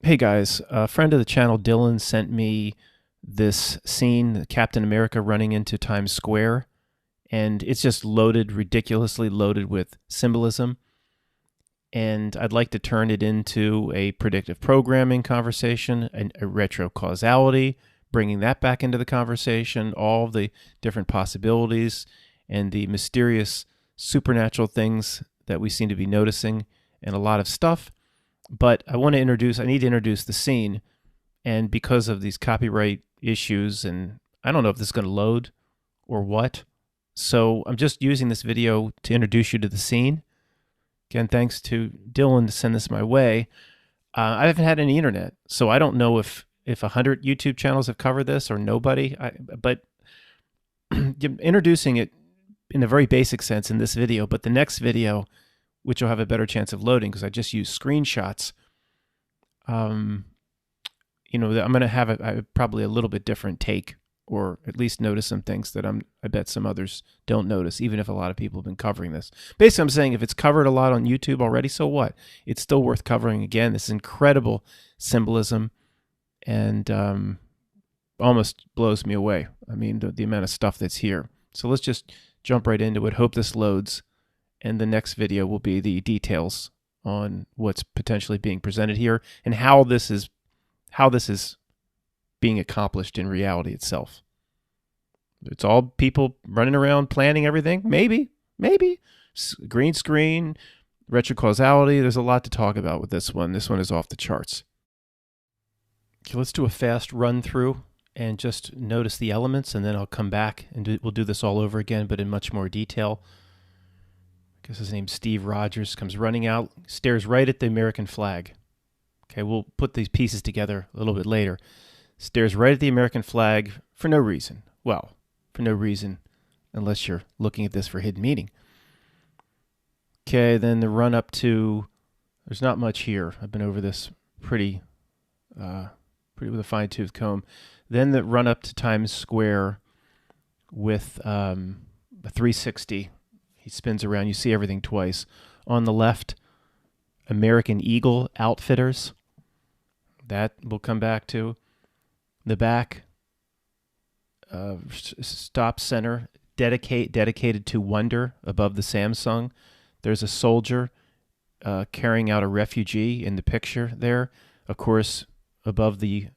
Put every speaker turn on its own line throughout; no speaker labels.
Hey guys, a friend of the channel, Dylan, sent me this scene, Captain America running into Times Square, and it's just loaded, ridiculously loaded with symbolism. And I'd like to turn it into a predictive programming conversation, a retro causality, bringing that back into the conversation, all the different possibilities and the mysterious supernatural things that we seem to be noticing, and a lot of stuff. But I need to introduce the scene. And because of these copyright issues, and I don't know if this is going to load or what. So I'm just using this video to introduce you to the scene. Again, thanks to Dylan to send this my way. I haven't had any internet, so I don't know if 100 YouTube channels have covered this or nobody. But introducing it in a very basic sense in this video, but the next video, which will have a better chance of loading because I just used screenshots, I'm going to have probably a little bit different take, or at least notice some things that I bet some others don't notice, even if a lot of people have been covering this. Basically, I'm saying if it's covered a lot on YouTube already, so what? It's still worth covering again. This incredible symbolism, and almost blows me away. I mean, the amount of stuff that's here. So let's just jump right into it. Hope this loads, and the next video will be the details on what's potentially being presented here and how this is being accomplished in reality itself. It's all people running around planning everything. Maybe. Green screen, retrocausality. There's a lot to talk about with this one. This one is off the charts. Okay, let's do a fast run through and just notice the elements, and then I'll come back and we'll do this all over again, but in much more detail. I guess his name's Steve Rogers. Comes running out, stares right at the American flag. Okay, we'll put these pieces together a little bit later. Stares right at the American flag for no reason. Well, for no reason, unless you're looking at this for hidden meaning. Okay, then the run up to, there's not much here. I've been over this pretty with a fine-tooth comb. Then the run up to Times Square with a 360. He spins around. You see everything twice. On the left, American Eagle Outfitters. That we'll come back to. The back, stop center, dedicated to wonder above the Samsung. There's a soldier carrying out a refugee in the picture there. Of course, above the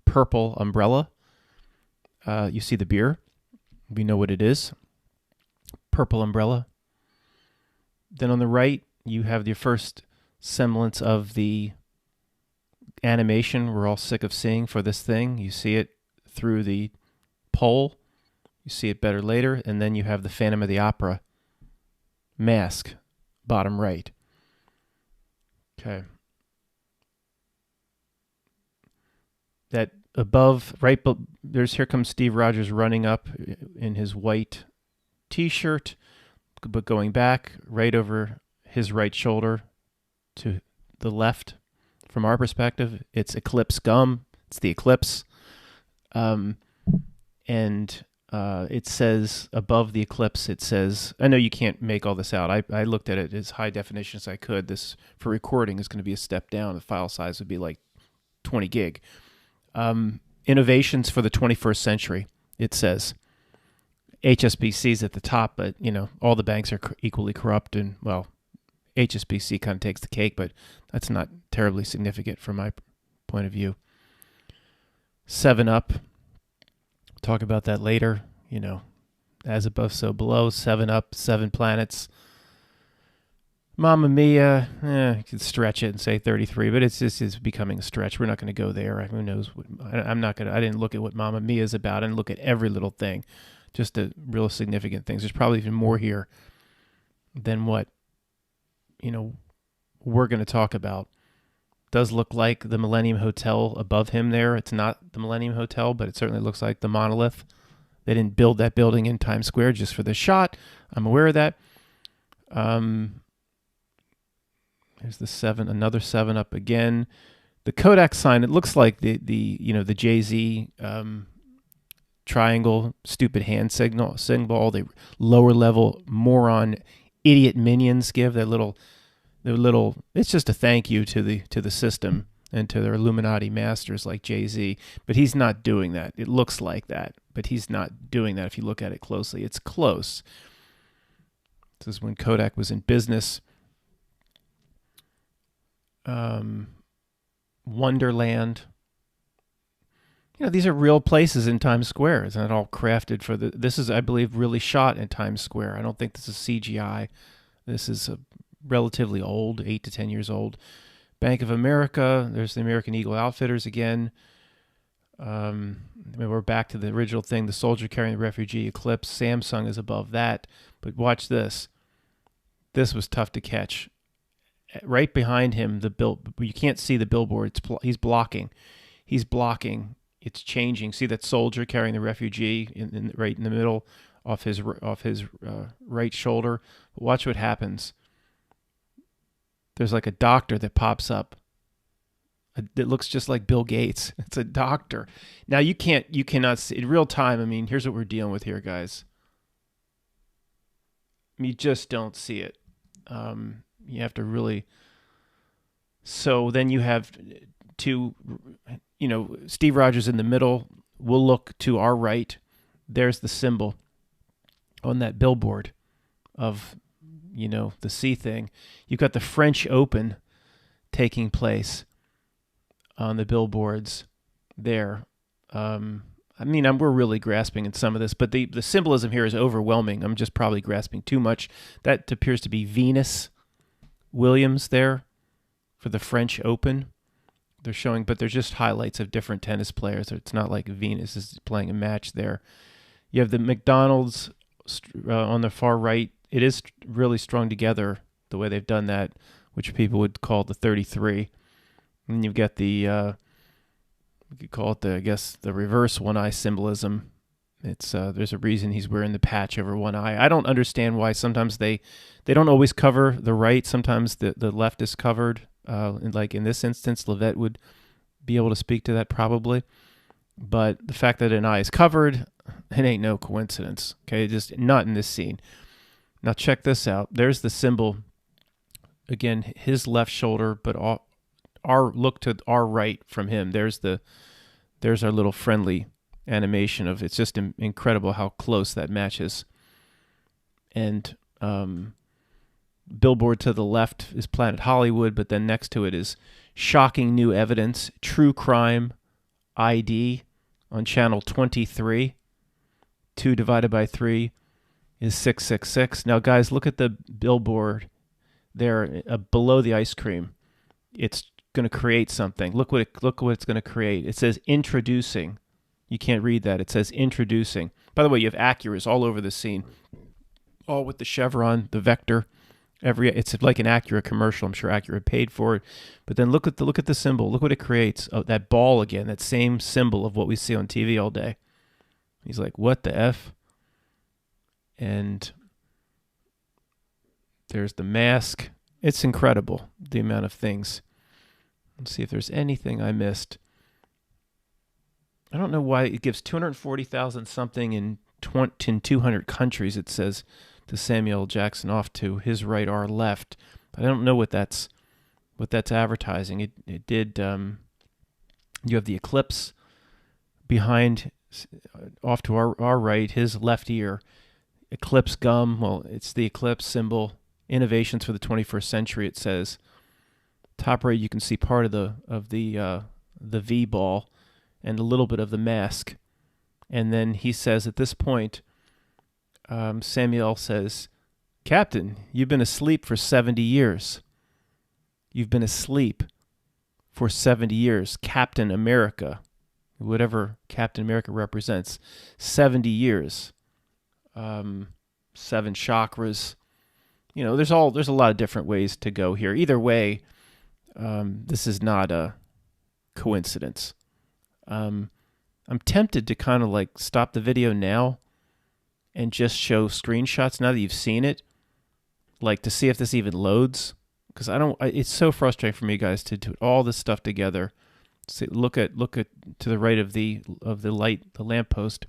purple umbrella, you see the beer. We know what it is. Purple umbrella. Then on the right, you have the first semblance of the animation we're all sick of seeing for this thing. You see it through the pole. You see it better later. And then you have the Phantom of the Opera mask, bottom right. Okay. That above, right, here comes Steve Rogers running up in his white t-shirt, but going back right over his right shoulder to the left. From our perspective, it's Eclipse Gum. It's the eclipse. And it says above the eclipse, it says, I know you can't make all this out. I looked at it as high definition as I could. This, for recording, is going to be a step down. The file size would be like 20 gig. Innovations for the 21st century, it says. HSBC's at the top, but, all the banks are equally corrupt, and, well, HSBC kind of takes the cake, but that's not terribly significant from my point of view. 7-Up, talk about that later. As above, so below. 7-Up, 7 planets. Mamma Mia, you could stretch it and say 33, but it's becoming a stretch. We're not going to go there. Who knows? I didn't look at what Mamma Mia is about. I didn't look at every little thing, just the real significant things. There's probably even more here than what we're going to talk about. Does look like the Millennium Hotel above him there. It's not the Millennium Hotel, but it certainly looks like the monolith. They didn't build that building in Times Square just for the shot. I'm aware of that. There's the another 7-Up again. The Kodak sign, it looks like the Jay-Z triangle, stupid hand signal, the lower level moron idiot minions give, their little, it's just a thank you to the system and to their Illuminati masters like Jay-Z. But he's not doing that. It looks like that, but he's not doing that if you look at it closely. It's close. This is when Kodak was in business. Wonderland. These are real places in Times Square. It's not all crafted for this is, I believe, really shot in Times Square. I don't think this is CGI. This is a relatively old, 8 to 10 years old. Bank of America. There's the American Eagle Outfitters again. We're back to the original thing. The soldier carrying the refugee, Eclipse. Samsung is above that. But watch this. This was tough to catch. Right behind him, you can't see the billboard. He's blocking. He's blocking. It's changing. See that soldier carrying the refugee right in the middle, off his right shoulder. Watch what happens. There's like a doctor that pops up. It looks just like Bill Gates. It's a doctor. Now you cannot see in real time. I mean, here's what we're dealing with here, guys. You just don't see it. You have to really. So then you have two. Steve Rogers in the middle. We'll look to our right. There's the symbol on that billboard of, the C thing. You've got the French Open taking place on the billboards there. We're really grasping at some of this, but the symbolism here is overwhelming. I'm just probably grasping too much. That appears to be Venus Williams there for the French Open. They're showing, but they're just highlights of different tennis players. It's not like Venus is playing a match there. You have the McDonald's on the far right. It is really strung together the way they've done that, which people would call the 33. And you've got the, we could call it the reverse one eye symbolism. It's there's a reason he's wearing the patch over one eye. I don't understand why sometimes they don't always cover the right. Sometimes the left is covered. Like in this instance, Levette would be able to speak to that probably. But the fact that an eye is covered, it ain't no coincidence. Okay, just not in this scene. Now check this out. There's the symbol. Again, his left shoulder, but our look to our right from him. There's our little friendly animation of. It's just incredible how close that matches. And billboard to the left is Planet Hollywood, but then next to it is Shocking New Evidence, True Crime ID on channel 23. 2 divided by 3 is 666. Now, guys, look at the billboard there below the ice cream. It's going to create something. Look what it's going to create. It says introducing. You can't read that. It says introducing. By the way, you have Acuras all over the scene, all with the chevron, the vector. It's like an Acura commercial. I'm sure Acura paid for it. But then look at the symbol. Look what it creates. Oh, that ball again. That same symbol of what we see on TV all day. He's like, what the F? And there's the mask. It's incredible, the amount of things. Let's see if there's anything I missed. I don't know why it gives 240,000 something in 200 countries, it says, to Samuel Jackson off to his right, our left. But I don't know what that's advertising. It did. You have the eclipse behind, off to our right, his left ear. Eclipse gum. Well, it's the eclipse symbol. Innovations for the 21st century. It says. Top right, you can see part of the V ball and a little bit of the mask. And then he says at this point. Samuel says, Captain, you've been asleep for 70 years. You've been asleep for 70 years. Captain America, whatever Captain America represents, 70 years. 7 chakras. There's a lot of different ways to go here. Either way, this is not a coincidence. I'm tempted to kind of like stop the video now and just show screenshots now that you've seen it, like to see if this even loads. Because it's so frustrating for me, guys, to put all this stuff together. Look at to the right of the light, the lamppost.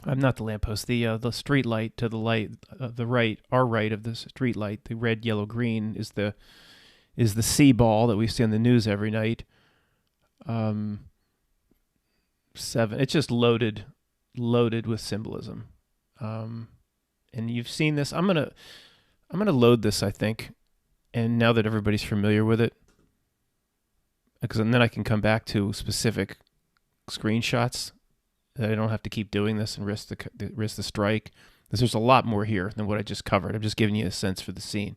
I'm not the lamppost, the street light to the light, the right, our right of the street light. The red, yellow, green is the is the sea ball that we see on the news every night. 7. It's just loaded with symbolism. And you've seen this. I'm gonna load this, I think. And now that everybody's familiar with it, because then I can come back to specific screenshots that I don't have to keep doing this and risk the strike. Because there's a lot more here than what I just covered. I'm just giving you a sense for the scene.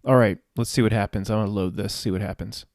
All right, let's see what happens. I'm gonna load this. See what happens.